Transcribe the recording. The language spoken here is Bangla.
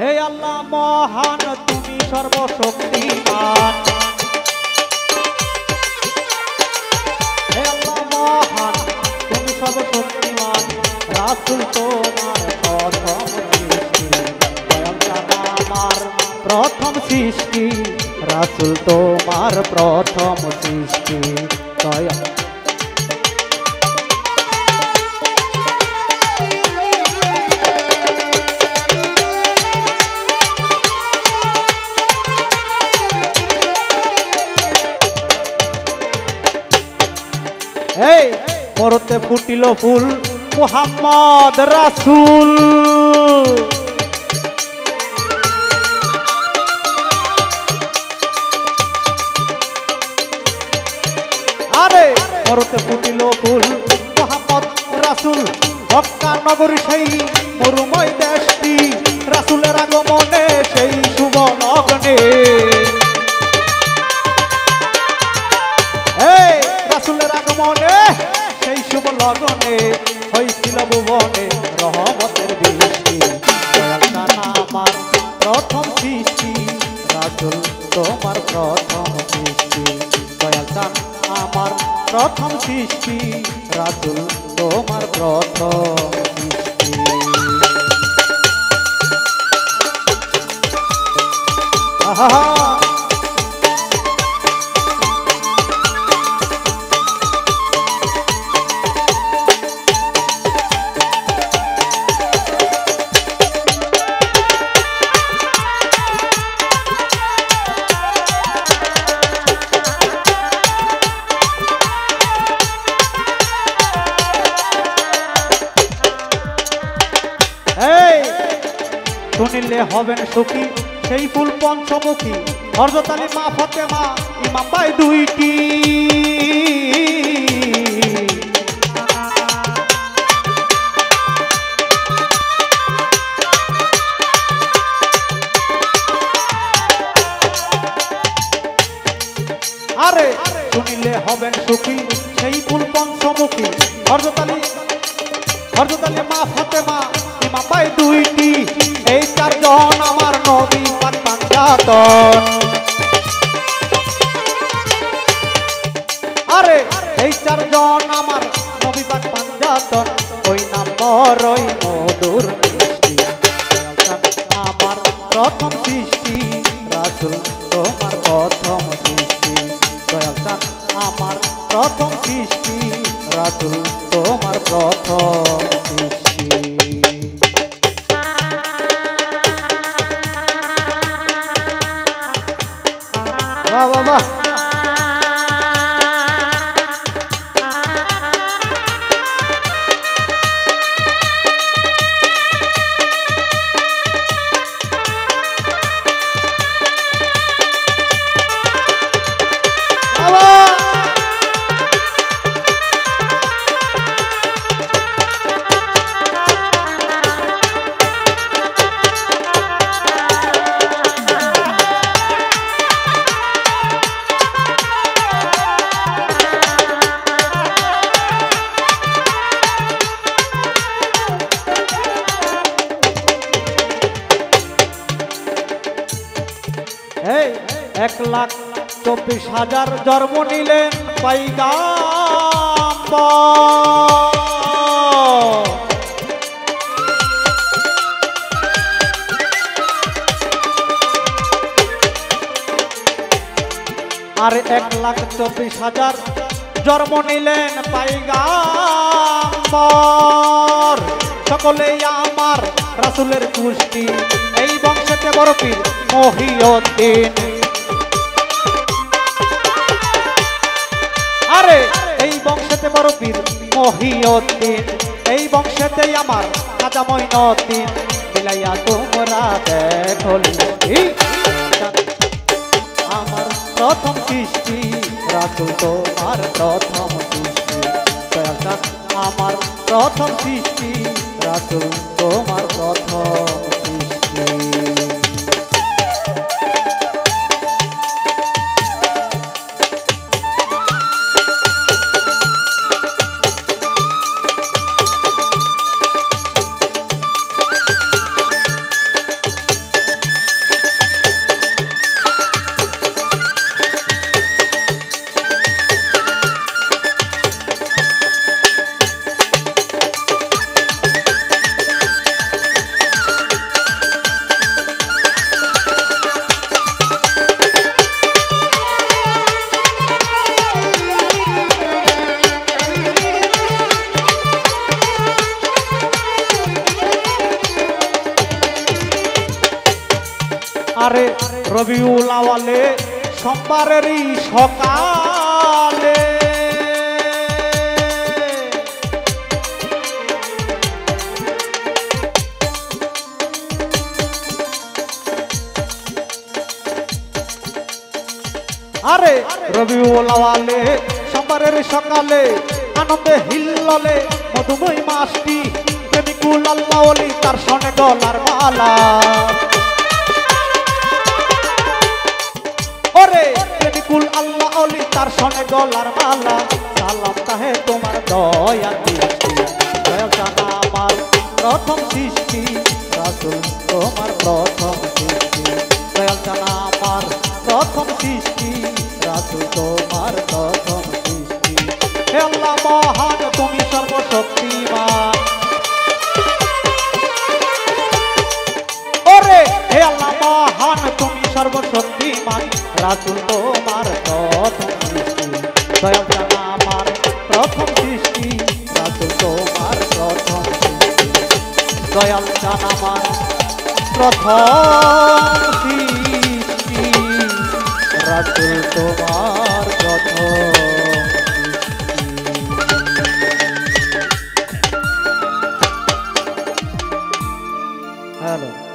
হে আল্লাহ মহান তুমি সর্বশক্তিমান, হে আল্লাহ মহান তুমি সর্বশক্তিমান, রাসূল তোমার প্রথম সৃষ্টি, দয়াল জানা আমার প্রথম সৃষ্টি, রাসূল তোমার প্রথম সৃষ্টি, দয়াল এই মরতে ফুটিল ফুল মুহাম্মদ রাসূল, আরে মরতে ফুটিল ফুল মুহাম্মদ রাসূল, মক্কা নগরী সেই মরুময় দেশটি, রাসূলের আগমনে সেই শুভ লগ্নে, রাসূলের আগমনে সেই শুভ লগনে হয়েছিল ভুবনে রহমতের বৃষ্টি, দয়াল জানা আমার প্রথম সৃষ্টি, রাসূল তোমার প্রথম সৃষ্টি, দয়াল জানা আমার প্রথম সৃষ্টি, রাসূল তোমার প্রথম সৃষ্টি। আহা শুনিলে হবেন সুখী সেই ফুল পঞ্চমুখী, হযরত আলী মা ফাতেমা ইমাম ভাই দুইটি, আরে শুনিলে হবেন সুখী সেই ফুল পঞ্চমুখী, হযরত আলী মা ফাতেমা ইমাম ভাই দুইটি, এই চারজন আমার নবী পাক পাঞ্জাতন, আরে এই চারজন আমার নবী পাক পাঞ্জাতন, ওই নাম্বার ওই মধুর মিষ্টি, আমার প্রথম সৃষ্টি, রাসূল তোমার প্রথম সৃষ্টি, দয়াল জান আমার প্রথম সৃষ্টি, রাসূল তোমার প্রথম সৃষ্টি। বাহ বাহ বাহ, এই 1,24,000 জন্ম নিলেন পয়গাম্বর, আর 1,24,000 জন্ম নিলেন পয়গাম্বর, সকলেই আমার রাসূলের কুষ্টি, এই বংশেতে বড় পীর মহিউদ্দিন, আরে এই বংশেতে বড় পীর মহিউদ্দিন, এই বংশেতেই আমার খাজা মঈনুদ্দিন, মিলাইয়া তোমরা দেখলি আমার প্রথম সৃষ্টি, রাসূল তোমার প্রথম সৃষ্টি, দয়াল জান আমার প্রথম সৃষ্টি, রাসূল তোমার প্রথম সৃষ্টি। আরে রবিউল আওয়ালে সোমবারেরই সকালে আরে রবিউল আওয়ালে সোমবারের সকালে আনন্দে হিল্ললে মধুময় মাসটি প্রেমিকুল আল্লাহ ওলি তার শোনে গলার মালা ওরে প্রেমিকুল আল্লাহ ওলি তার শোনে গলার মালা সালাম তাহে তোমার দয়া দৃষ্টি দয়া জানা আমার প্রথম সৃষ্টি রাসূল তোমার প্রথম সৃষ্টি দয়া জানা আমার প্রথম সৃষ্টি রাসূল তোমার প্রথম সৃষ্টি হে আল্লাহ মহান তুমি সর্বশক্তিমান ওরে হে আল্লাহ মহান তুমি সর্বশক্তিমান রাসূল তোমার প্রথম সৃষ্টি দয়া জানা আমার প্রথম সৃষ্টি রাসূল তোমার প্রথম সৃষ্টি দয়াল জানা আমার প্রথম সৃষ্টি রাসূল তোমার প্রথম হ্যালো